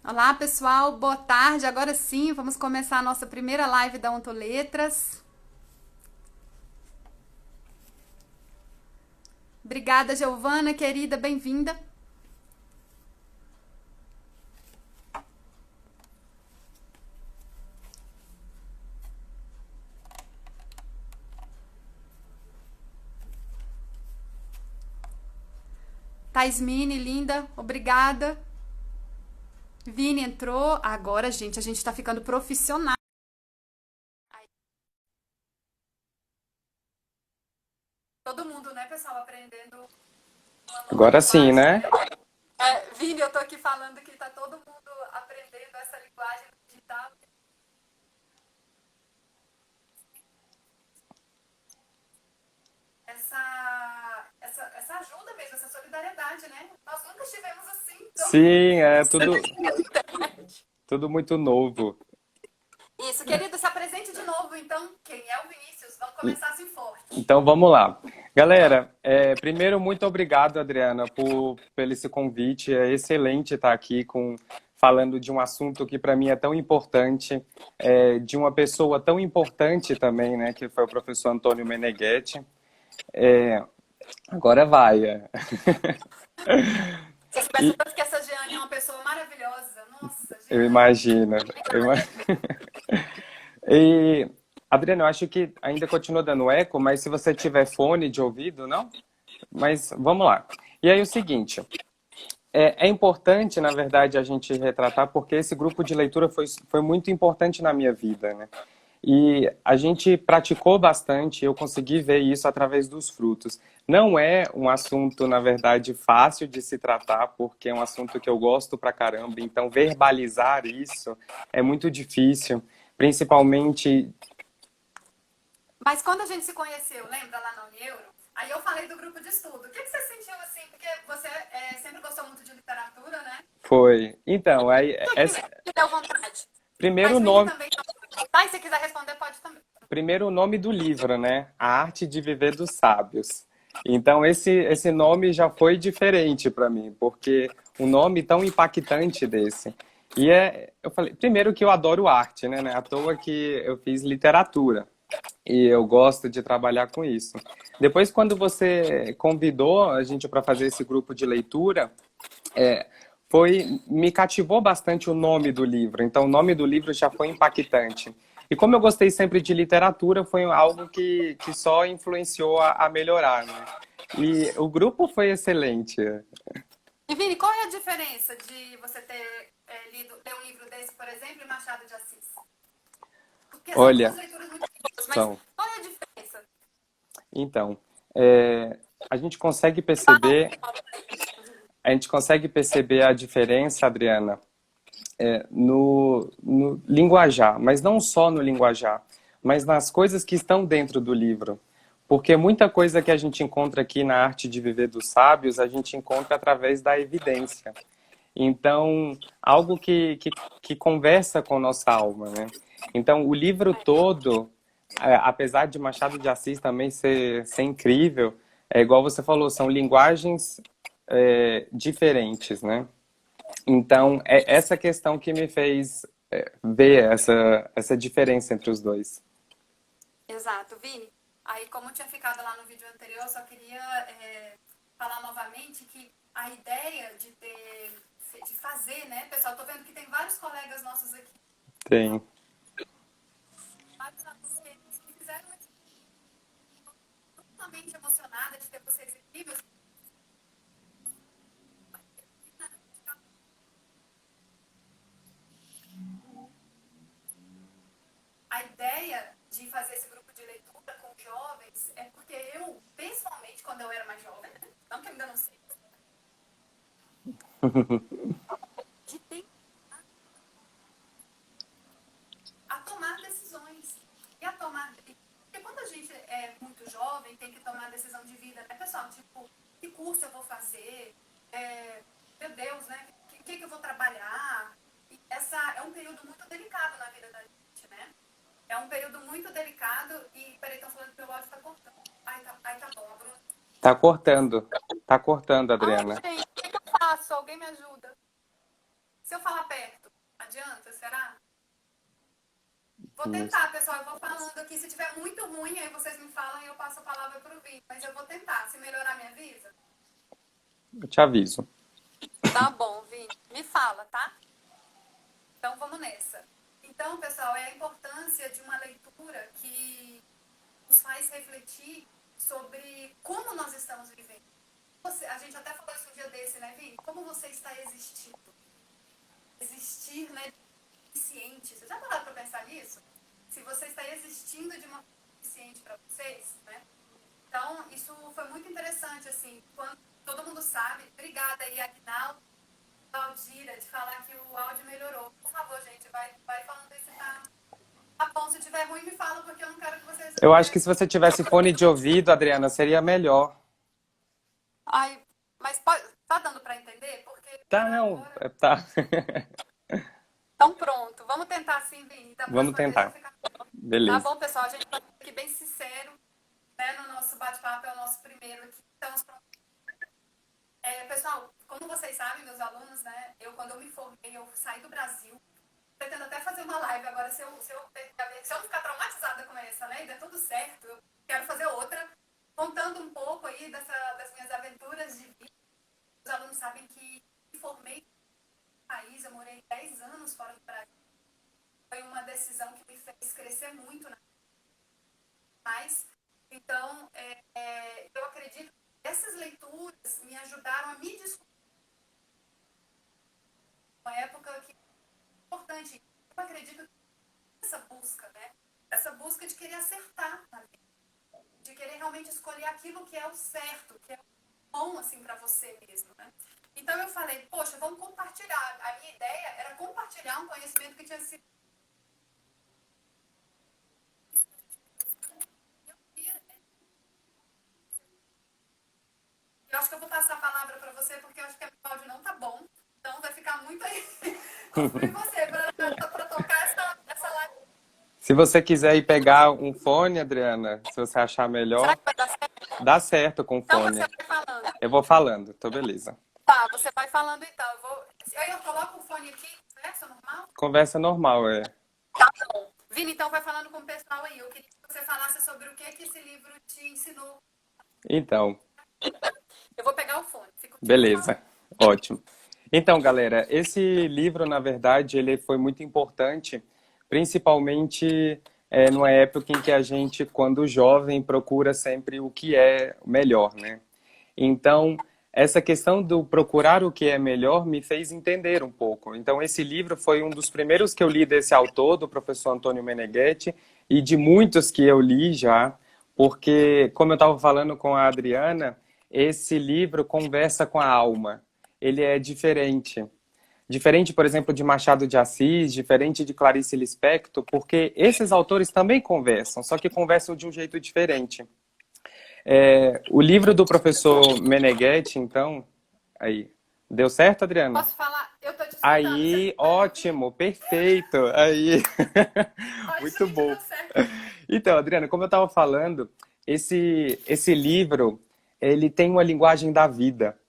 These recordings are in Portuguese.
Olá, pessoal, boa tarde. Agora sim, vamos começar a nossa primeira live da Ontoletras. Obrigada, Giovana, querida, bem-vinda. Taismine, linda, obrigada. Vini entrou. Agora, gente, a gente tá ficando profissional. Todo mundo, né, pessoal, aprendendo Agora o sim, básico, né? né? Vini, eu tô aqui falando que tá todo mundo aprendendo essa linguagem digital. Essa ajuda mesmo, essa solidariedade, né? Nós nunca estivemos assim, tão Sim, é juntos. tudo muito novo. Isso, querido, se apresente de novo, então. Quem é o Vinícius? Vamos começar assim forte. Então vamos lá. Galera, primeiro, muito obrigado, Adriana, pelo esse convite. É excelente estar aqui falando de um assunto que para mim é tão importante, de uma pessoa tão importante também, né, que foi o professor Antônio Meneghetti. É, agora vai. Você soubesse o E tanto que essa Jeane é uma pessoa maravilhosa. Nossa, eu Jeane. imagino. Eu ima- E, Adriana, eu acho que ainda continua dando eco, mas se você tiver fone de ouvido, não? Mas vamos lá. E aí o seguinte, é importante, na verdade, a gente retratar, porque esse grupo de leitura foi muito importante na minha vida, né? E a gente praticou bastante, eu consegui ver isso através dos frutos. Não é um assunto, na verdade, fácil de se tratar, porque é um assunto que eu gosto pra caramba, então verbalizar isso é muito difícil, principalmente. Mas quando a gente se conheceu, lembra lá na Unieuro? Aí eu falei do grupo de estudo. O que você sentiu assim? Porque você sempre gostou muito de literatura, né? Foi. Então, aí, Tudo que deu vontade. primeiro Mas Vini nome, também. Tá, e se quiser responder, pode também. primeiro o nome do livro, né? A Arte de Viver dos Sábios. Então, esse nome já foi diferente para mim, porque um nome tão impactante desse. Eu falei, primeiro que eu adoro arte, né? Não é à toa que eu fiz literatura e eu gosto de trabalhar com isso. Depois, quando você convidou a gente para fazer esse grupo de leitura, me cativou bastante o nome do livro. Então, o nome do livro já foi impactante. E como eu gostei sempre de literatura, foi algo que só influenciou a melhorar, né? E o grupo foi excelente. E Vini, qual é a diferença de você ter ler um livro desse, por exemplo, e Machado de Assis? Porque são duas Olha, leituras muito distintas, mas são. qual é a diferença? Então, é, a gente consegue perceber, a gente consegue perceber a diferença, Adriana, no linguajar, mas não só no linguajar, mas nas coisas que estão dentro do livro. Porque muita coisa que a gente encontra aqui na Arte de Viver dos Sábios, a gente encontra através da evidência. Então, algo que conversa com nossa alma, né? Então, o livro todo, apesar de Machado de Assis também ser incrível, é igual você falou, são linguagens diferentes, né? Então, é essa questão que me fez ver essa diferença entre os dois. Exato, Vini. Aí, como tinha ficado lá no vídeo anterior, eu só queria falar novamente que a ideia de fazer, né, pessoal, tô vendo que tem vários colegas nossos aqui, Tem. vários alunos que fizeram isso, totalmente emocionada de ter vocês aqui, meus. A ideia de fazer esse grupo de leitura com jovens é porque eu, pessoalmente, quando eu era mais jovem, né, não que eu ainda não sei, de ter a tomar decisões. E a tomar. Porque quando a gente é muito jovem, tem que tomar decisão de vida, né, pessoal? Tipo, que curso eu vou fazer? Meu Deus, né? O que eu vou trabalhar? E essa é um período muito delicado na vida da gente, né? É um período muito delicado e. Peraí, estão falando que meu áudio tá cortando. Ai, tá bom. A Bruna. Tá cortando. Tá cortando, Ai, Adriana. gente, o que eu faço? Alguém me ajuda. Se eu falar perto. será? Vou tentar, pessoal, eu vou falando aqui. Se tiver muito ruim, aí vocês me falam e eu passo a palavra para o Vini. Mas eu vou tentar. Se melhorar, me avisa. Eu te aviso. Tá bom, Vini. Me fala, tá? Então vamos nessa. Então, pessoal, é a importância de uma leitura que nos faz refletir sobre como nós estamos vivendo. A gente até falou isso um dia desse, né, Vini? Como você está existindo? Existir, né? Ciente. Vocês já pararam para pensar nisso? Se você está existindo de uma forma eficiente para vocês, né? Então, isso foi muito interessante, assim, quando todo mundo sabe. Obrigada aí, Aguinaldo, Valdira, de falar que o áudio melhorou. Por favor, gente, vai falando aí se tá bom. Se tiver ruim, me fala, porque eu não quero que vocês... Eu acho que se você tivesse fone de ouvido, Adriana, seria melhor. Ai, mas tá dando para entender? Porque Tá, não. Tá. Então pronto, vamos tentar assim, Vini. Vamos tentar. Beleza. Tá bom, pessoal? A gente vai aqui bem sincero, né, no nosso bate-papo, é o nosso primeiro aqui. Então, pessoal, como vocês sabem, meus alunos, né, quando eu me formei, eu saí do Brasil. Pretendo até fazer uma live agora, se eu não ficar traumatizada com essa, né, e der tudo certo, eu quero fazer outra, contando um pouco aí das minhas aventuras de vida. Os alunos sabem que me formei no país, eu morei 10 anos fora do Brasil. Foi uma decisão que me fez crescer muito, né? Mas, então, eu acredito que essas leituras me ajudaram a me descobrir. Uma época que é importante. Eu acredito que essa busca, né? Essa busca de querer acertar na vida, de querer realmente escolher aquilo que é o certo, que é bom, assim, para você mesmo, né? Então, eu falei, poxa, vamos compartilhar. A minha ideia era compartilhar um conhecimento que tinha sido... Eu acho que eu vou passar a palavra para você, porque eu acho que o áudio não tá bom. Então vai ficar muito aí. Confio em você para tocar essa live. Se você quiser ir pegar um fone, Adriana, se você achar melhor. Será que vai dar certo? Dá certo com fone. Então você vai falando. Eu vou falando, então beleza. Tá, você vai falando então. Eu coloco o fone aqui, conversa normal? Conversa normal, é. Tá bom. Vini, então vai falando com o pessoal aí. Eu queria que você falasse sobre o que esse livro te ensinou. Então. Eu vou pegar o fone. Beleza, ótimo. Então, galera, esse livro, na verdade, ele foi muito importante, principalmente numa época em que a gente, quando jovem, procura sempre o que é melhor, né? Então, essa questão do procurar o que é melhor me fez entender um pouco. Então, esse livro foi um dos primeiros que eu li desse autor, do professor Antônio Meneghetti, e de muitos que eu li já, porque, como eu estava falando com a Adriana, esse livro conversa com a alma. Ele é diferente. Diferente, por exemplo, de Machado de Assis, diferente de Clarice Lispector, porque esses autores também conversam, só que conversam de um jeito diferente. O livro do professor Meneghetti, então... Aí. Deu certo, Adriana? Posso falar? Eu tô te escutando. Aí, ótimo, perfeito. Aí. Muito bom. Então, Adriana, como eu estava falando, esse livro, ele tem uma linguagem da vida.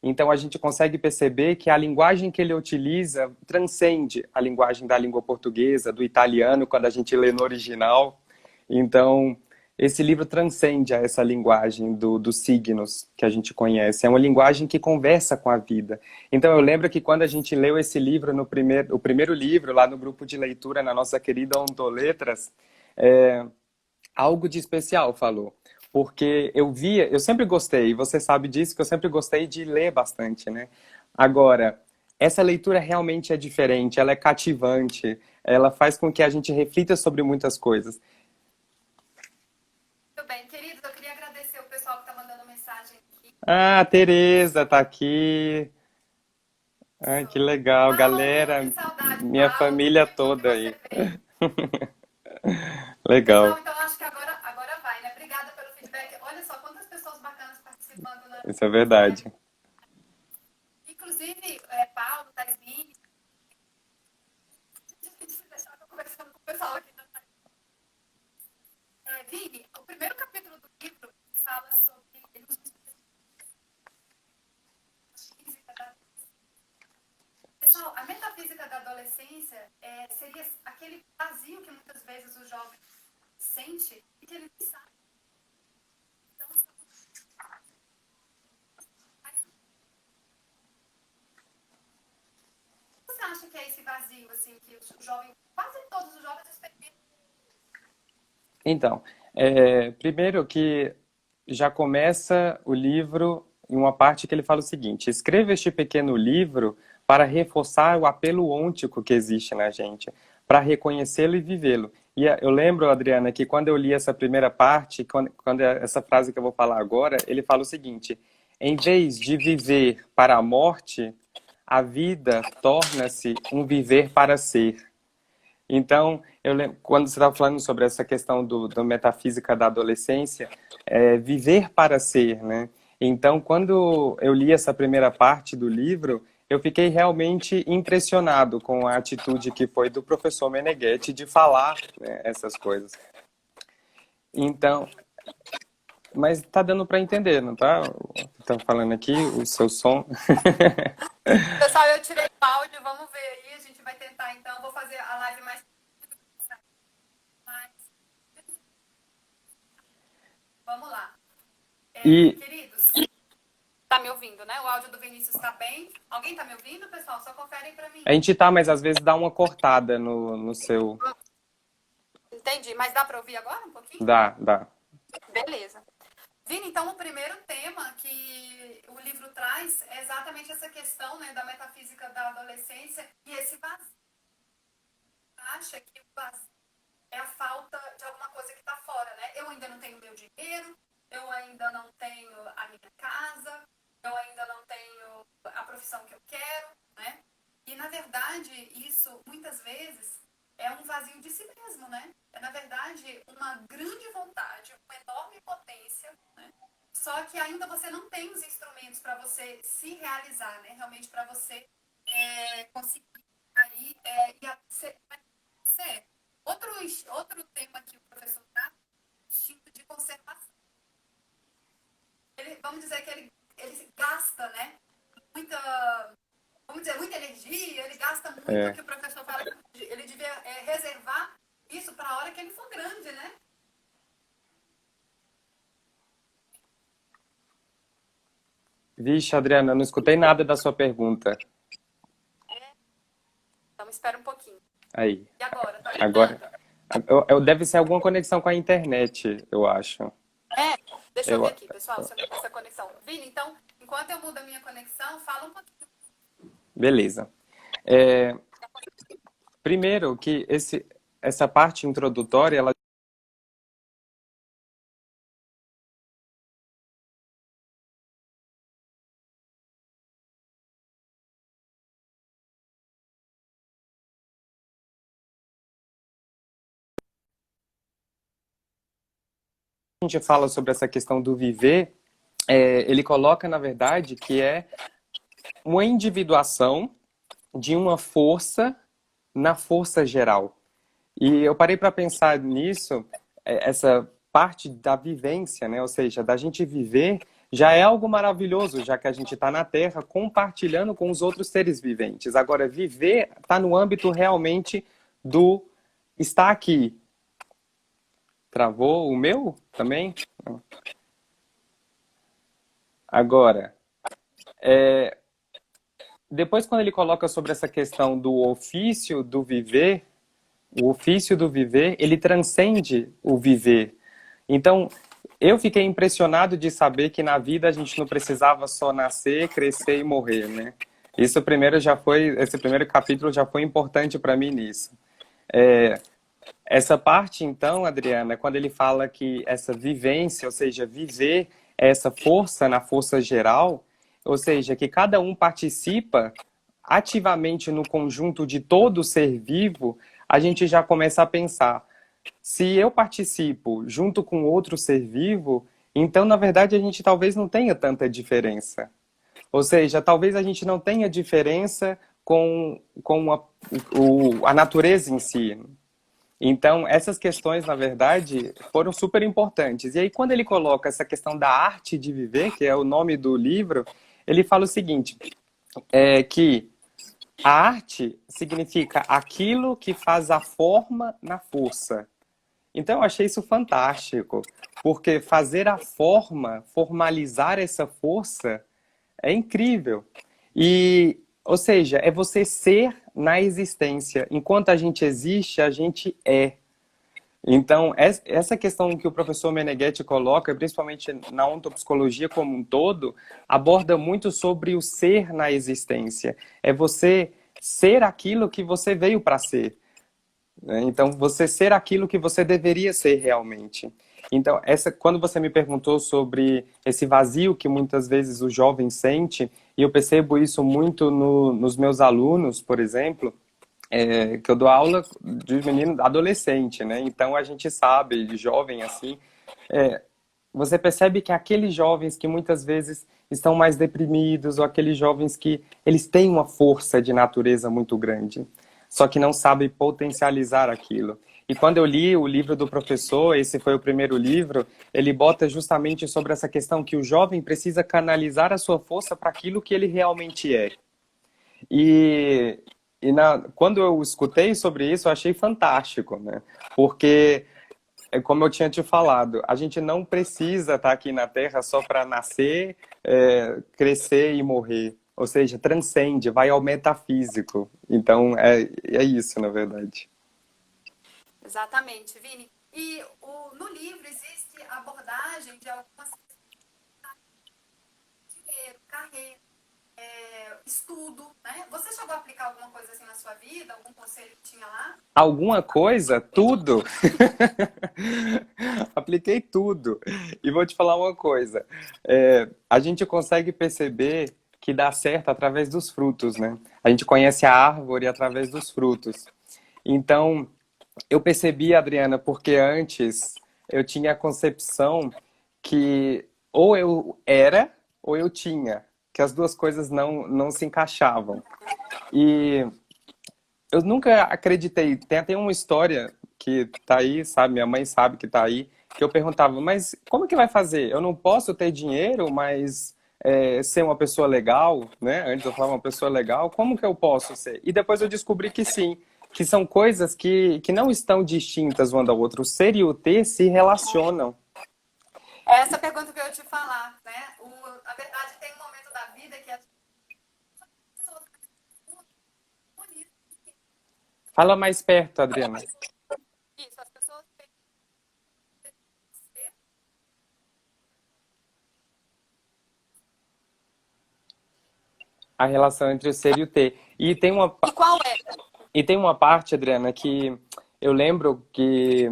Então, a gente consegue perceber que a linguagem que ele utiliza transcende a linguagem da língua portuguesa, do italiano, quando a gente lê no original. Então, esse livro transcende a essa linguagem dos signos que a gente conhece. É uma linguagem que conversa com a vida. Então, eu lembro que quando a gente leu esse livro, o primeiro livro, lá no grupo de leitura, na nossa querida Ontoletras, algo de especial falou. Porque eu sempre gostei, você sabe disso, que eu sempre gostei de ler bastante, né? Agora, essa leitura realmente é diferente, ela é cativante, ela faz com que a gente reflita sobre muitas coisas. Muito bem, queridos, eu queria agradecer o pessoal que está mandando mensagem aqui. Ah, a Tereza tá aqui. Ai, que legal, galera, que saudade, minha Paulo, família que bom que toda aí. você veio. Legal. Pessoal, então acho que agora vai, né? Obrigada pelo feedback. Olha só quantas pessoas bacanas participando, né? Isso é verdade. Inclusive, Paulo, Tasmini. Deixa eu conversando com o pessoal aqui. Vini, o primeiro capítulo do livro fala sobre Pessoal, a metafísica da adolescência seria aquele vazio que muitas vezes o jovem sente e que ele não sabe. Então, você acha que é esse vazio, assim, que o jovem, quase todos os jovens experimentam? Então, primeiro que já começa o livro em uma parte que ele fala o seguinte: escreva este pequeno livro para reforçar o apelo ôntico que existe na gente, para reconhecê-lo e vivê-lo. E eu lembro, Adriana, que quando eu li essa primeira parte, quando essa frase que eu vou falar agora, ele fala o seguinte: em vez de viver para a morte, a vida torna-se um viver para ser. Então, eu lembro, quando você estava falando sobre essa questão do metafísica da adolescência, viver para ser, né? Então, quando eu li essa primeira parte do livro, eu fiquei realmente impressionado com a atitude que foi do professor Meneghetti de falar, né, essas coisas. Então, mas tá dando para entender, não tá? Estão falando aqui o seu som. Pessoal, eu tirei o áudio, vamos ver aí, a gente vai tentar então, vou fazer a live mais... Vamos lá. Queridos, tá me ouvindo, né? O áudio do Vinícius tá bem. Alguém tá me ouvindo, pessoal? Só conferem pra mim. A gente tá, mas às vezes dá uma cortada no seu... Entendi, mas dá pra ouvir agora um pouquinho? Dá. Beleza. Vini, então o primeiro tema que o livro traz é exatamente essa questão, né, da metafísica da adolescência e esse vazio. Acha que o vazio é a falta de alguma coisa que está fora, né? Eu ainda não tenho meu dinheiro, eu ainda não tenho a minha casa, eu ainda não tenho a profissão que eu quero, né? E, na verdade, isso, muitas vezes, é um vazio de si mesmo, né? É, na verdade, uma grande vontade, uma enorme potência, né? Só que ainda você não tem os instrumentos para você se realizar, né? Realmente para você conseguir aí ser. Outro tema que o professor dá, instinto de conservação. Vamos dizer que ele gasta, né? Muita energia, ele gasta muito, que o professor fala que ele devia reservar isso para a hora que ele for grande, né? Vixe, Adriana, eu não escutei nada da sua pergunta. Então, espera um pouquinho. Aí. E agora? Tá agora. Deve ser alguma conexão com a internet, eu acho. Deixa eu ver aqui, pessoal, se eu não essa conexão. Vini, então, enquanto eu mudo a minha conexão, fala um pouquinho. Beleza. Primeiro que essa parte introdutória, ela a gente fala sobre essa questão do viver, ele coloca, na verdade, que é uma individuação de uma força na força geral. E eu parei para pensar nisso, essa parte da vivência, né? Ou seja, da gente viver, já é algo maravilhoso, já que a gente está na Terra compartilhando com os outros seres viventes. Agora, viver está no âmbito realmente do estar aqui. Travou o meu também? Agora, depois quando ele coloca sobre essa questão do ofício do viver, o ofício do viver, ele transcende o viver. Então, eu fiquei impressionado de saber que na vida a gente não precisava só nascer, crescer e morrer, né? Esse primeiro capítulo já foi importante para mim nisso. Essa parte, então, Adriana, quando ele fala que essa vivência, ou seja, viver essa força na força geral, ou seja, que cada um participa ativamente no conjunto de todo ser vivo, a gente já começa a pensar, se eu participo junto com outro ser vivo, então, na verdade, a gente talvez não tenha tanta diferença. Ou seja, talvez a gente não tenha diferença com a natureza em si. Então, essas questões, na verdade, foram super importantes. E aí, quando ele coloca essa questão da arte de viver, que é o nome do livro, ele fala o seguinte, que A arte significa aquilo que faz a forma na força. Então eu achei isso fantástico, porque fazer a forma, formalizar essa força é incrível. E, ou seja, é você ser na existência. Enquanto a gente existe, a gente é. Então, essa questão que o professor Meneghetti coloca, principalmente na ontopsicologia como um todo, aborda muito sobre o ser na existência. É você ser aquilo que você veio para ser, né? Então, você ser aquilo que você deveria ser realmente. Então, quando você me perguntou sobre esse vazio que muitas vezes o jovem sente, e eu percebo isso muito nos meus alunos, por exemplo, que eu dou aula de menino adolescente, né? Então a gente sabe, de jovem assim, você percebe que aqueles jovens que muitas vezes estão mais deprimidos, ou aqueles jovens que eles têm uma força de natureza muito grande, só que não sabem potencializar aquilo. E quando eu li o livro do professor, esse foi o primeiro livro, ele bota justamente sobre essa questão que o jovem precisa canalizar a sua força para aquilo que ele realmente é. E, quando eu escutei sobre isso, eu achei fantástico, né? Porque, como eu tinha te falado, a gente não precisa estar aqui na Terra só para nascer, crescer e morrer. Ou seja, transcende, vai ao metafísico. Então, é isso, na verdade. Exatamente, Vini. E no livro existe abordagem de algumas dinheiro, carreira, estudo, né? Você chegou a aplicar alguma coisa assim na sua vida? Algum conselho que tinha lá? Alguma coisa, tudo. Apliquei tudo. E vou te falar uma coisa. A gente consegue perceber que dá certo através dos frutos, né? A gente conhece a árvore através dos frutos. Então, eu percebi, Adriana, porque antes eu tinha a concepção que ou eu era ou eu tinha, que as duas coisas não se encaixavam. E eu nunca acreditei. Tem até uma história que tá aí, sabe? Minha mãe sabe que tá aí, que eu perguntava, mas como que vai fazer? Eu não posso ter dinheiro, mas ser uma pessoa legal, né? Antes eu falava uma pessoa legal, como que eu posso ser? E depois eu descobri que sim, que são coisas que não estão distintas uma da outra. O ser e o ter se relacionam. Essa pergunta que eu ia te falar, né? Na verdade, tem um momento da vida que as pessoas bonitas. Fala mais perto, Adriana. Isso, as pessoas A relação entre o ser e o ter. e qual é? E tem uma parte, Adriana, que eu lembro que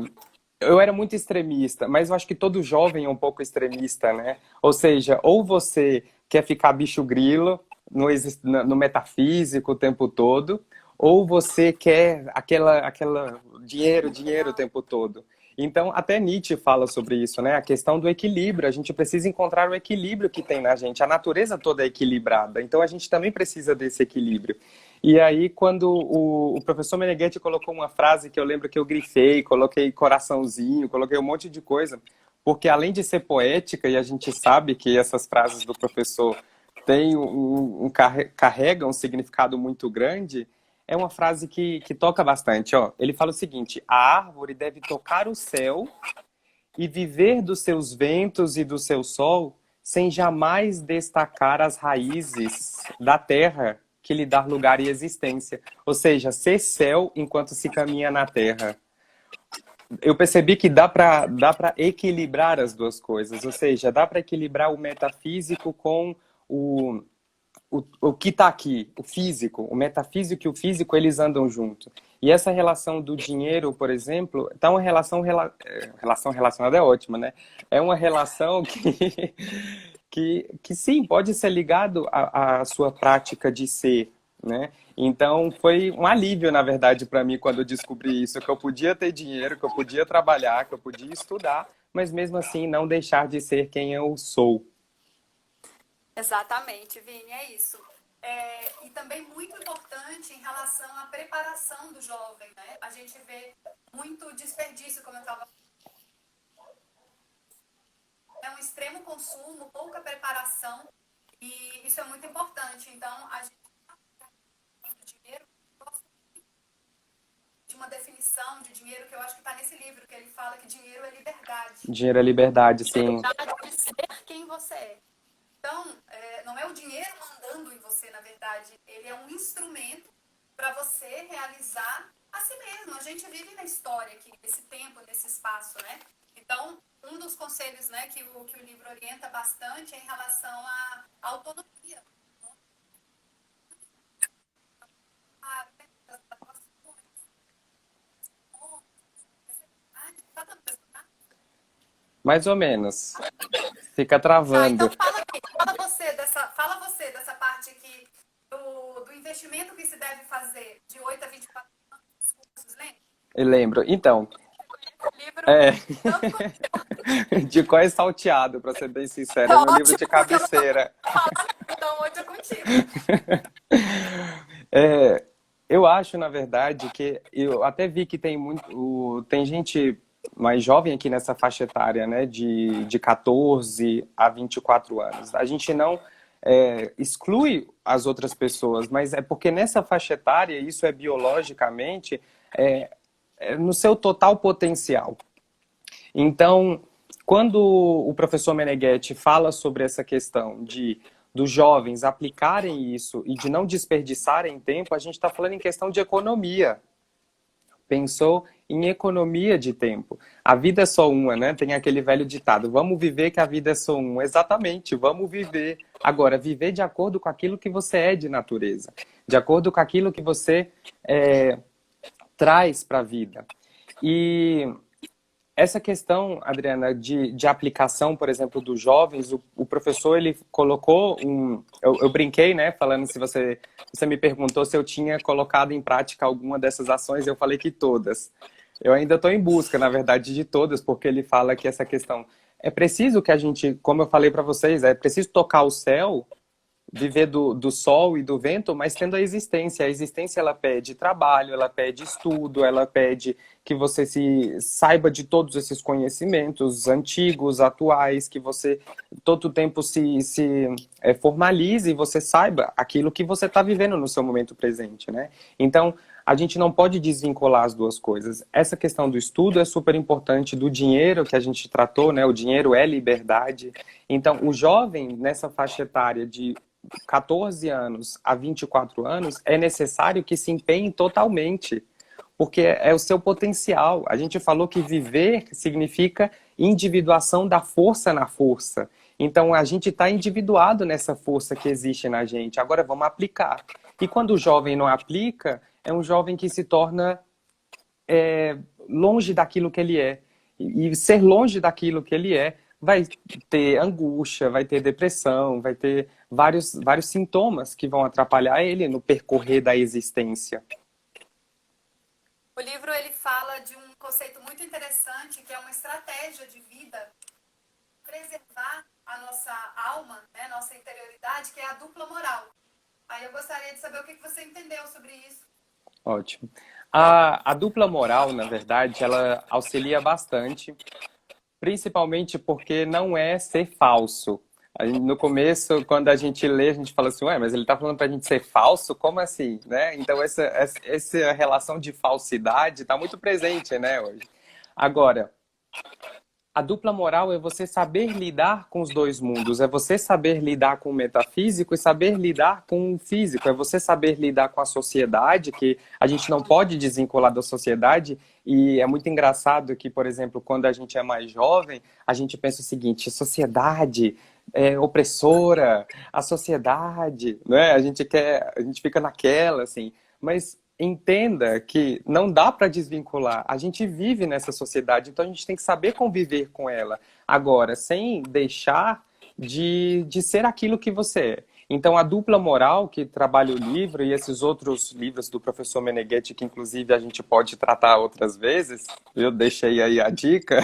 eu era muito extremista, mas eu acho que todo jovem é um pouco extremista, né? Ou seja, ou você quer ficar bicho grilo no metafísico o tempo todo, ou você quer aquela dinheiro, dinheiro o tempo todo. Então, até Nietzsche fala sobre isso, né? A questão do equilíbrio. A gente precisa encontrar o equilíbrio que tem na gente. A natureza toda é equilibrada, então a gente também precisa desse equilíbrio. E aí, quando o professor Meneghetti colocou uma frase que eu lembro que eu grifei, coloquei coraçãozinho, coloquei um monte de coisa, porque além de ser poética, e a gente sabe que essas frases do professor têm carregam um significado muito grande, é uma frase que toca bastante. Ó. Ele fala o seguinte: a árvore deve tocar o céu e viver dos seus ventos e do seu sol, sem jamais destacar as raízes da terra que lhe dá lugar e existência. Ou seja, ser céu enquanto se caminha na terra. Eu percebi que dá para equilibrar as duas coisas, ou seja, dá para equilibrar o metafísico com o, o que está aqui, o físico, o metafísico e o físico, eles andam junto. E essa relação do dinheiro, por exemplo, tá uma relação relacionada é ótima, né? É uma relação que sim, pode ser ligado à sua prática de ser, né? Então foi um alívio, na verdade, para mim quando eu descobri isso, que eu podia ter dinheiro, que eu podia trabalhar, que eu podia estudar, mas mesmo assim não deixar de ser quem eu sou. Exatamente, Vini, é isso. E também muito importante em relação à preparação do jovem, né? A gente vê muito desperdício, como eu estava. É um extremo consumo, pouca preparação, e isso é muito importante. Então, a gente uma definição de dinheiro que eu acho que está nesse livro, que ele fala que dinheiro é liberdade. Dinheiro é liberdade, sim. Liberdade de ser quem você é. Então, não é o dinheiro mandando em você, na verdade. Ele é um instrumento para você realizar a si mesmo. A gente vive na história aqui, nesse tempo, nesse espaço, né? Então, um dos conselhos, né, que o livro orienta bastante é em relação à autonomia. Mais ou menos. Fica Tá, então travando. fala você dessa parte aqui do investimento que se deve fazer de 8 a 24 anos nos cursos, lembra? Eu lembro. Então, O livro, é. tanto quanto De cor salteado, para ser bem sincero. É é meu livro de ótimo, porque eu não tô cabeceira. falando, então hoje é contigo. É, eu acho, na verdade, que eu até vi que tem tem gente mais jovem aqui nessa faixa etária, né, de 14 a 24 anos. A gente não exclui as outras pessoas, mas é porque nessa faixa etária, isso é biologicamente, é, no seu total potencial. Então, quando o professor Meneghetti fala sobre essa questão dos jovens aplicarem isso e de não desperdiçarem tempo, a gente está falando em questão de economia. Pensou em economia de tempo. A vida é só uma, né? Tem aquele velho ditado, vamos viver que a vida é só uma. Exatamente, vamos viver. Agora, viver de acordo com aquilo que você é de natureza, de acordo com aquilo que você traz para a vida. E essa questão, Adriana, de aplicação, por exemplo, dos jovens, o professor, ele colocou eu brinquei, né, falando se você me perguntou se eu tinha colocado em prática alguma dessas ações, eu falei que todas. Eu ainda estou em busca, na verdade, de todas, porque ele fala que essa questão... É preciso que a gente, como eu falei para vocês, é preciso tocar o céu, viver do sol e do vento, mas tendo a existência. A existência, ela pede trabalho, ela pede estudo, ela pede que você se saiba de todos esses conhecimentos antigos, atuais, que você todo tempo se formalize e você saiba aquilo que você está vivendo no seu momento presente, né? Então, a gente não pode desvincular as duas coisas. Essa questão do estudo é super importante, do dinheiro que a gente tratou, né? O dinheiro é liberdade. Então, o jovem, nessa faixa etária de 14 anos a 24 anos, é necessário que se empenhe totalmente, porque é o seu potencial. A gente falou que viver significa individuação da força na força. Então, a gente está individuado nessa força que existe na gente. Agora, vamos aplicar. E quando o jovem não aplica, é um jovem que se torna longe daquilo que ele é. E ser longe daquilo que ele é vai ter angústia, vai ter depressão, vai ter vários sintomas que vão atrapalhar ele no percorrer da existência. O livro, ele fala de um conceito muito interessante, que é uma estratégia de vida, preservar a nossa alma, né, nossa interioridade, que é a dupla moral. Aí eu gostaria de saber o que você entendeu sobre isso. Ótimo. A dupla moral, na verdade, ela auxilia bastante, principalmente porque não é ser falso. No começo, quando a gente lê, a gente fala assim, ué, mas ele está falando para a gente ser falso? Como assim? Né? Então, essa relação de falsidade está muito presente, né, hoje. Agora, a dupla moral é você saber lidar com os dois mundos, é você saber lidar com o metafísico e saber lidar com o físico, é você saber lidar com a sociedade, que a gente não pode desvincular da sociedade, e é muito engraçado que, por exemplo, quando a gente é mais jovem, a gente pensa o seguinte, sociedade é opressora, a sociedade, né? A gente fica naquela, assim, mas entenda que não dá para desvincular. A gente vive nessa sociedade, então a gente tem que saber conviver com ela. Agora, sem deixar de ser aquilo que você é. Então, a dupla moral que trabalha o livro e esses outros livros do professor Meneghetti, que inclusive a gente pode tratar outras vezes, eu deixei aí a dica,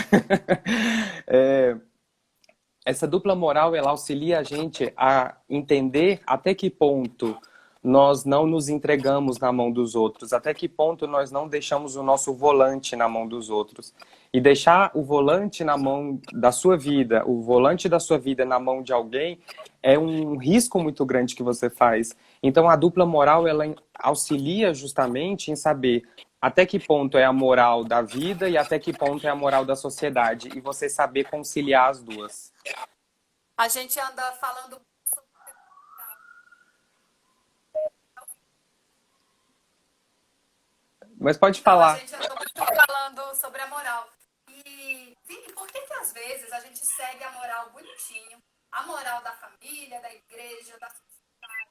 essa dupla moral, ela auxilia a gente a entender até que ponto nós não nos entregamos na mão dos outros, até que ponto nós não deixamos o nosso volante na mão dos outros. E deixar o volante na mão da sua vida, o volante da sua vida na mão de alguém, é um risco muito grande que você faz. Então, a dupla moral, ela auxilia justamente em saber até que ponto é a moral da vida e até que ponto é a moral da sociedade, e você saber conciliar as duas. A gente anda falando sobre Mas pode então, a falar. gente andou muito falando sobre a moral. E, Vini, por que às vezes a gente segue a moral bonitinho, a moral da família, da igreja, da sociedade,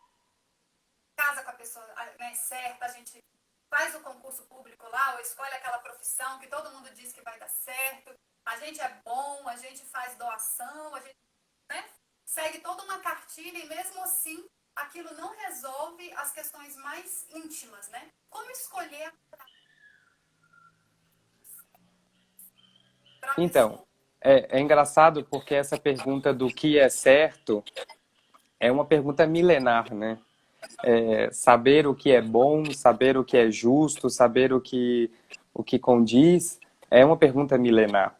casa com a pessoa, né, certa, a gente faz o concurso público lá, ou escolhe aquela profissão que todo mundo diz que vai dar certo, a gente é bom, a gente faz doação, a gente, né, segue toda uma cartilha e mesmo assim aquilo não resolve as questões mais íntimas, né? Como escolher para a Então, pessoa? é engraçado porque essa pergunta do que é certo é uma pergunta milenar, né? Saber o que é bom, saber o que é justo, saber o que condiz, é uma pergunta milenar.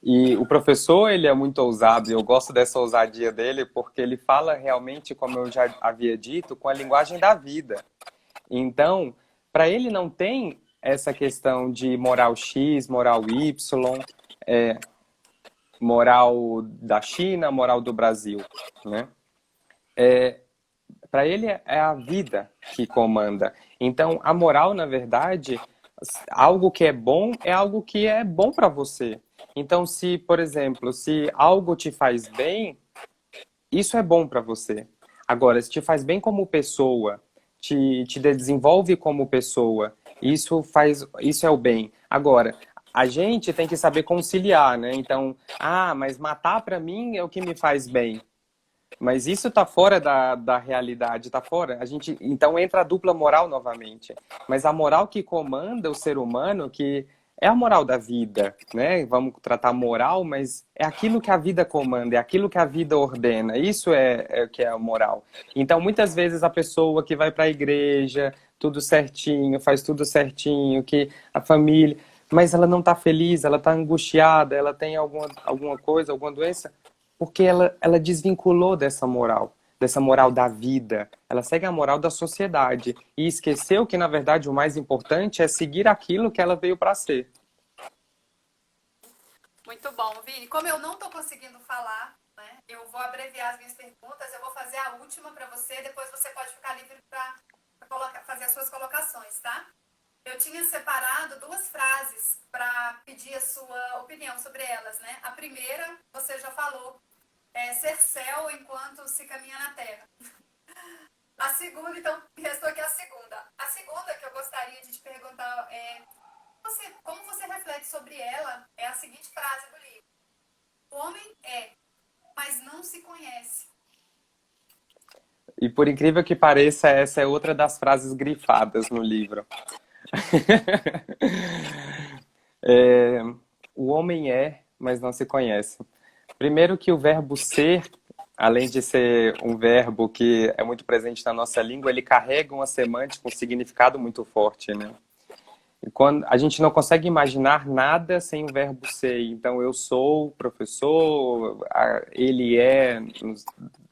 E o professor, ele é muito ousado, e eu gosto dessa ousadia dele, porque ele fala realmente, como eu já havia dito, com a linguagem da vida. Então, para ele não tem essa questão de moral X, moral Y, moral da China, moral do Brasil, né? Para ele é a vida que comanda. Então, a moral, na verdade, algo que é algo que é bom para você. Então, se, por exemplo, se algo te faz bem, isso é bom para você. Agora, se te faz bem como pessoa, te desenvolve como pessoa, isso é o bem. Agora, a gente tem que saber conciliar, né? Então, mas matar para mim é o que me faz bem. Mas isso está fora da realidade, está fora. Então entra a dupla moral novamente. Mas a moral que comanda o ser humano, que é a moral da vida, né? Vamos tratar moral, mas é aquilo que a vida comanda, é aquilo que a vida ordena. Isso é o que é a moral. Então, muitas vezes a pessoa que vai para a igreja, tudo certinho, faz tudo certinho, que a família, mas ela não está feliz, ela está angustiada, ela tem alguma coisa, alguma doença, porque ela desvinculou dessa moral da vida. Ela segue a moral da sociedade e esqueceu que, na verdade, o mais importante é seguir aquilo que ela veio para ser. Muito bom, Vini. Como eu não estou conseguindo falar, né, eu vou abreviar as minhas perguntas, eu vou fazer a última para você, depois você pode ficar livre para fazer as suas colocações, tá? Eu tinha separado duas frases para pedir a sua opinião sobre elas, né? A primeira, você já falou, é ser céu enquanto se caminha na terra. A segunda, então, restou aqui a segunda. A segunda que eu gostaria de te perguntar é como você reflete sobre ela, é a seguinte frase do livro. O homem é, mas não se conhece. E por incrível que pareça, essa é outra das frases grifadas no livro. É, o homem é, mas não se conhece. Primeiro que o verbo ser, além de ser um verbo que é muito presente na nossa língua, ele carrega uma semântica, um significado muito forte, né? E quando a gente não consegue imaginar nada sem o verbo ser. Então, eu sou professor, ele é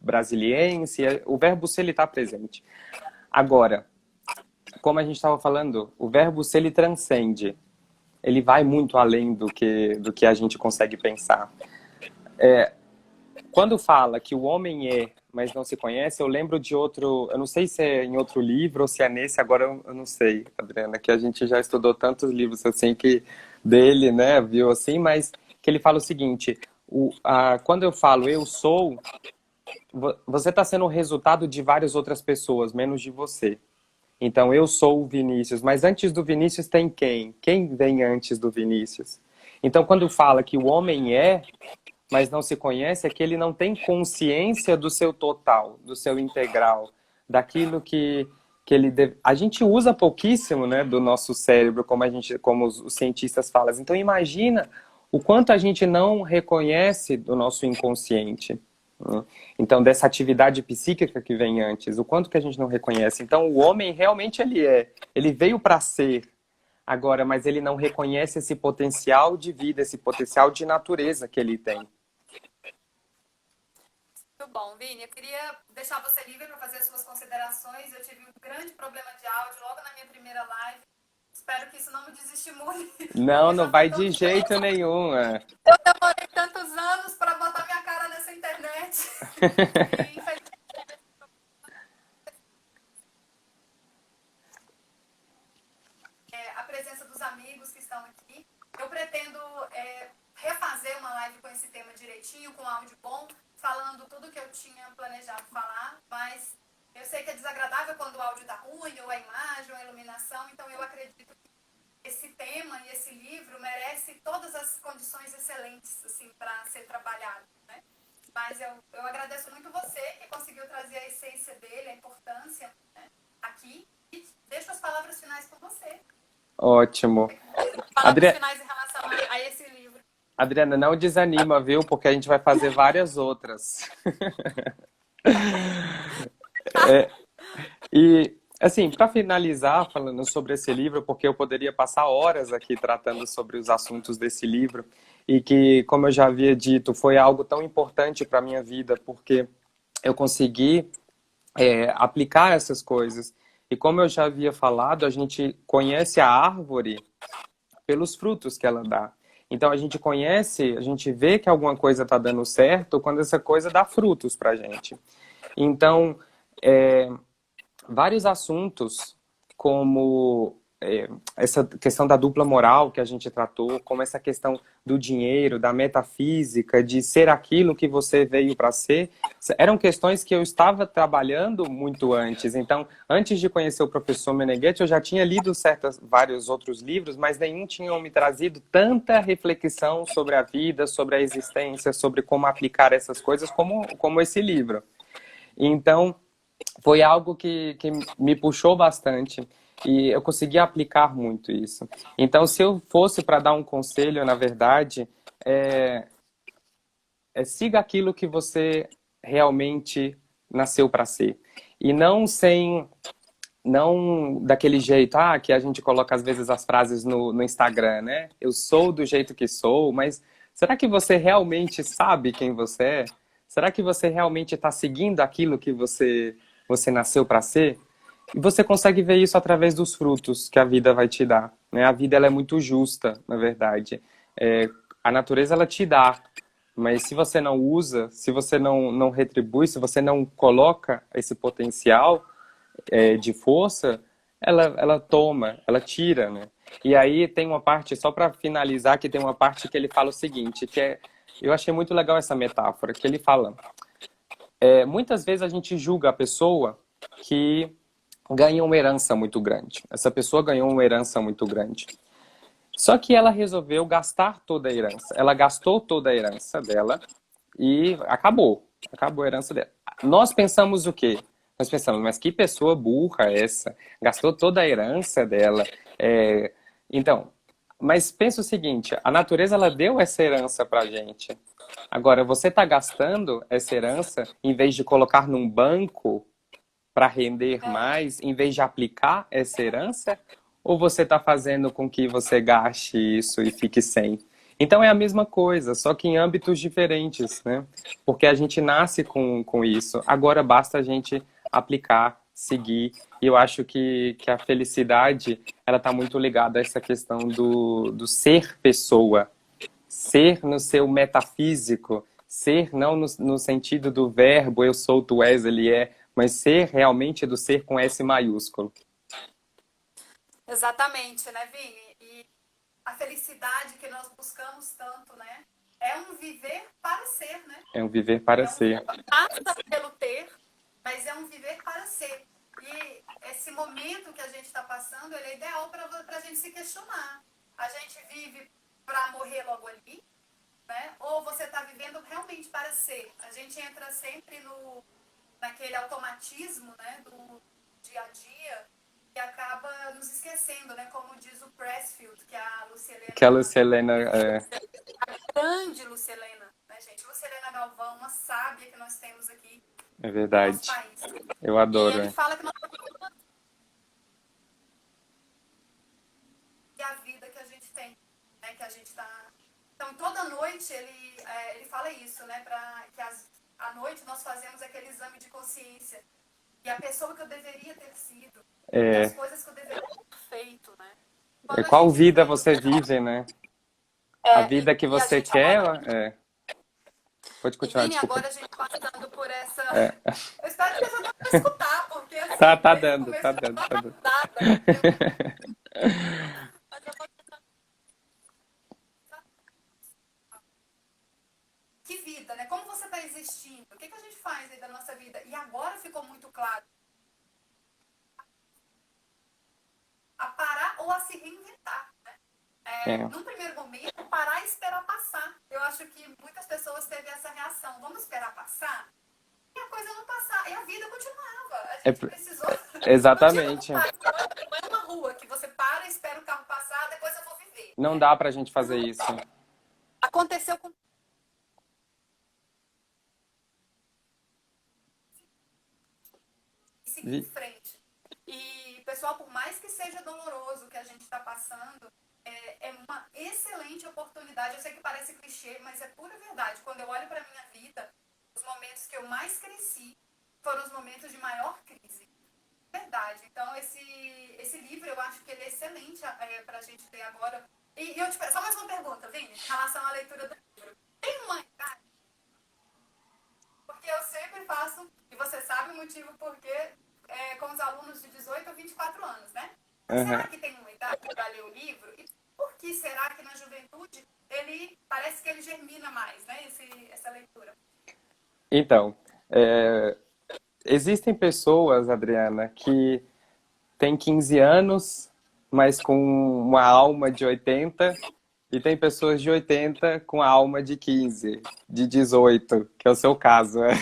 brasiliense, o verbo ser ele está presente. Agora, como a gente estava falando, o verbo ser ele transcende. Ele vai muito além do que a gente consegue pensar. Quando fala que o homem é, mas não se conhece, eu lembro de outro, eu não sei se é em outro livro ou se é nesse, agora eu não sei, Adriana, que a gente já estudou tantos livros assim que dele, né, viu assim, mas que ele fala o seguinte, quando eu falo eu sou, você está sendo o resultado de várias outras pessoas, menos de você. Então, eu sou o Vinícius, mas antes do Vinícius tem quem? Quem vem antes do Vinícius? Então, quando fala que o homem é, mas não se conhece, é que ele não tem consciência do seu total, do seu integral, daquilo que ele deve... A gente usa pouquíssimo, né, do nosso cérebro, como os cientistas falam. Então, imagina o quanto a gente não reconhece do nosso inconsciente. Né? Então, dessa atividade psíquica que vem antes, o quanto que a gente não reconhece. Então, o homem realmente ele veio para ser, agora, mas ele não reconhece esse potencial de vida, esse potencial de natureza que ele tem. Muito bom, Vini. Eu queria deixar você livre para fazer as suas considerações. Eu tive um grande problema de áudio logo na minha primeira live. Espero que isso não me testemunhe. Não, Porque não já foi vai de tanto jeito tempo. nenhum. Eu demorei tantos anos para botar minha cara nessa internet. E, infelizmente, a presença dos amigos que estão aqui. Eu pretendo refazer uma live com esse tema direitinho, com áudio bom, falando tudo que eu tinha planejado falar, mas eu sei que é desagradável quando o áudio está ruim, ou a imagem, ou a iluminação, então eu acredito que esse tema e esse livro merece todas as condições excelentes assim, para ser trabalhado, né? Mas eu agradeço muito você que conseguiu trazer a essência dele, a importância, né, aqui, e deixo as palavras finais com você. Ótimo. Palavras finais em relação a esse livro. Adriana, não desanima, viu? Porque a gente vai fazer várias outras. E, assim, para finalizar, falando sobre esse livro, porque eu poderia passar horas aqui tratando sobre os assuntos desse livro, e que, como eu já havia dito, foi algo tão importante para a minha vida, porque eu consegui aplicar essas coisas. E como eu já havia falado, a gente conhece a árvore pelos frutos que ela dá. Então a gente conhece, a gente vê que alguma coisa está dando certo quando essa coisa dá frutos para a gente. Então, vários assuntos, como essa questão da dupla moral que a gente tratou, como essa questão do dinheiro, da metafísica, de ser aquilo que você veio para ser, eram questões que eu estava trabalhando muito antes. Então, antes de conhecer o professor Meneghetti, eu já tinha lido vários outros livros, mas nenhum tinha me trazido tanta reflexão sobre a vida, sobre a existência, sobre como aplicar essas coisas, como esse livro. Então, foi algo que me puxou bastante e eu consegui aplicar muito isso. Então, se eu fosse para dar um conselho, na verdade, siga aquilo que você realmente nasceu para ser. E não daquele jeito, que a gente coloca às vezes as frases no Instagram, né? Eu sou do jeito que sou, mas será que você realmente sabe quem você é? Será que você realmente está seguindo aquilo que você nasceu para ser? E você consegue ver isso através dos frutos que a vida vai te dar, né? A vida ela é muito justa, na verdade. A natureza ela te dá, mas se você não usa, se você não retribui, se você não coloca esse potencial de força, ela toma, ela tira, né? E aí tem uma parte, só para finalizar, que tem uma parte que ele fala o seguinte, eu achei muito legal essa metáfora, que ele fala, muitas vezes a gente julga a pessoa que ganha uma herança muito grande. Essa pessoa ganhou uma herança muito grande. Só que ela resolveu gastar toda a herança. Ela gastou toda a herança dela e acabou. Acabou a herança dela. Nós pensamos o quê? Nós pensamos, mas que pessoa burra é essa? Gastou toda a herança dela. Então, mas pensa o seguinte, a natureza ela deu essa herança pra gente. Agora, você está gastando essa herança em vez de colocar num banco para render mais, em vez de aplicar essa herança? Ou você está fazendo com que você gaste isso e fique sem? Então é a mesma coisa, só que em âmbitos diferentes, né? Porque a gente nasce com isso. Agora basta a gente aplicar, seguir. E eu acho que a felicidade, ela está muito ligada a essa questão do ser pessoa. Ser no seu metafísico. Ser não no sentido do verbo eu sou, tu és, ele é, mas ser realmente do ser com S maiúsculo. Exatamente, né, Vini? E a felicidade que nós buscamos tanto, né? É um viver para ser, né? É um viver para ser. Passa pelo ter, mas é um viver para ser. E esse momento que a gente está passando, ele é ideal para a gente se questionar. A gente vive para morrer logo ali, né? Ou você está vivendo realmente para ser? A gente entra sempre naquele automatismo, né, do dia a dia e acaba nos esquecendo, né? Como diz o Pressfield, que a Lucielena... Que a Lucielena... A grande Lucielena, né, gente? Lucielena Galvão, uma sábia que nós temos aqui É no nosso verdade. país. Eu adoro. E ele fala que nós... E a vida que a gente tem, né? Que a gente está... Então, toda noite ele fala isso, né? Que à noite nós fazemos aquele exame de consciência. E a pessoa que eu deveria ter sido, e as coisas que eu deveria ter feito, né? Quando a Qual gente vida vê você vive, né? A é, vida que e a você gente quer, agora, é. Pode e continuar, Vini, desculpa. agora a gente passando por essa. É. Eu espero que já dá pra escutar, porque Tá, assim, tá desde o dando, começo tá eu já dando, tô tá dando. arrasada. Mas eu vou tentar. Que vida, né? Como você está existindo? O que, que a gente faz aí da nossa vida? E agora ficou muito claro. A parar ou a se reinventar. É, Num primeiro momento, parar e esperar passar. Eu acho que muitas pessoas teve essa reação. Vamos esperar passar? E a coisa não passar. E a vida continuava. A é, gente precisou. Não tinha como exatamente. parar. Não é uma rua que você para, espera o carro passar, depois eu vou viver. Não dá pra gente fazer isso. Aconteceu com. E seguir em frente. E, pessoal, por mais que seja doloroso o que a gente está passando, é uma excelente oportunidade. Eu sei que parece clichê, mas é pura verdade. Quando eu olho para a minha vida, os momentos que eu mais cresci foram os momentos de maior crise. Verdade. Então, esse livro, eu acho que ele é excelente para a gente ter agora. E eu te peço, só mais uma pergunta, Vini, em relação à leitura do livro. Tem uma idade? Porque eu sempre faço, e você sabe o motivo porque com os alunos de 18 a 24 anos, né? Mas Uhum. será que tem uma idade para ler o livro? E por que será que na juventude parece que ele germina mais, né? Essa leitura. Então, existem pessoas, Adriana, que têm 15 anos, mas com uma alma de 80, e tem pessoas de 80 com a alma de 15, de 18, que é o seu caso, é.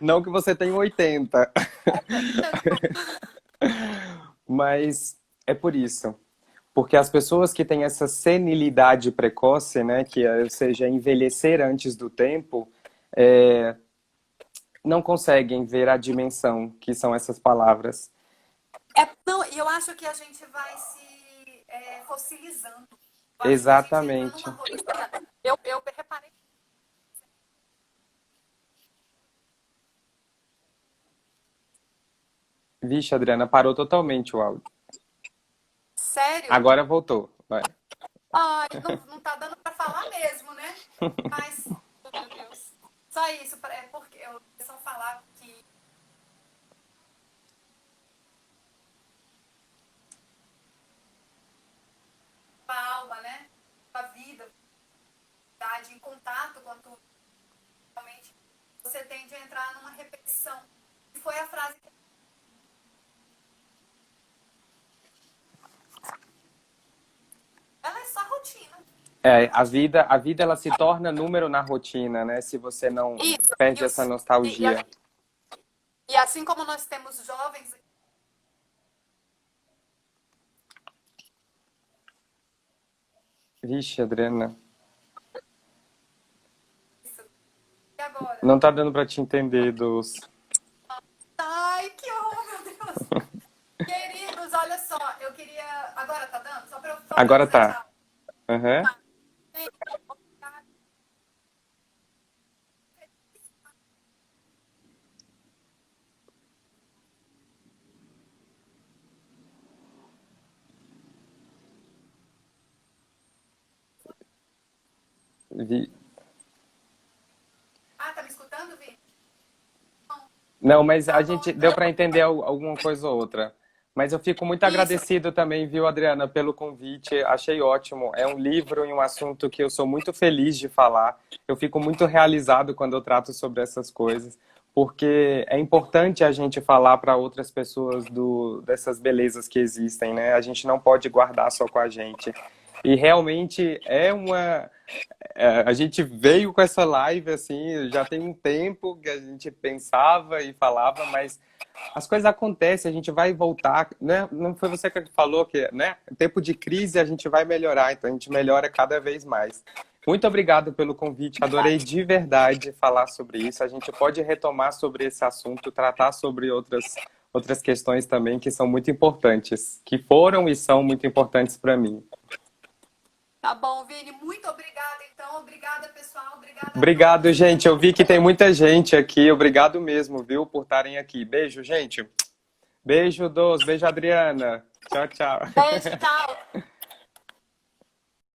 Não que você tenha 80. Mas é por isso. Porque as pessoas que têm essa senilidade precoce, né, que é, ou seja, envelhecer antes do tempo, não conseguem ver a dimensão que são essas palavras. Não, e eu acho que a gente vai se fossilizando. Eu acho que a gente entra Exatamente. numa rotina. Eu reparei. Vixe, Adriana, parou totalmente o áudio. Sério? Agora voltou. Vai. Ai, não tá dando pra falar mesmo, né? Mas, oh, meu Deus. Só isso, porque eu só falar que a alma, né? A vida, em contato com tudo, realmente você tende a entrar numa repetição. E foi a frase que ela é só rotina. A vida ela se torna número na rotina, né? Se você não Isso. perde essa nostalgia. E assim como nós temos jovens. Vixe, Adriana. Isso. E agora? Não tá dando pra te entender, Dulce. Ai, que horror, meu Deus. Queridos, olha só, eu queria. Agora tá dando? Só pra eu Agora dizer tá. tchau. Uhum. Vi... Tá me escutando, Vi? Não, mas Tá a bom, gente então. deu para entender alguma coisa ou outra. Mas eu fico muito Isso. agradecido também, viu, Adriana, pelo convite. Achei ótimo. É um livro e um assunto que eu sou muito feliz de falar. Eu fico muito realizado quando eu trato sobre essas coisas, porque é importante a gente falar para outras pessoas dessas belezas que existem, né? A gente não pode guardar só com a gente. E realmente a gente veio com essa live, assim, já tem um tempo que a gente pensava e falava, mas as coisas acontecem, a gente vai voltar, né? Não foi você que falou que, né? Tempo de crise a gente vai melhorar, então a gente melhora cada vez mais. Muito obrigado pelo convite, adorei de verdade falar sobre isso. A gente pode retomar sobre esse assunto, tratar sobre outras questões também que são muito importantes, que foram e são muito importantes para mim. Tá bom, Vini, muito obrigada, então. Obrigada, pessoal. Obrigada a Obrigado, todos. gente. Eu vi que tem muita gente aqui. Obrigado mesmo, viu, por estarem aqui. Beijo, gente. Beijo, Dos. Beijo, Adriana. Tchau, tchau. Beijo, tchau.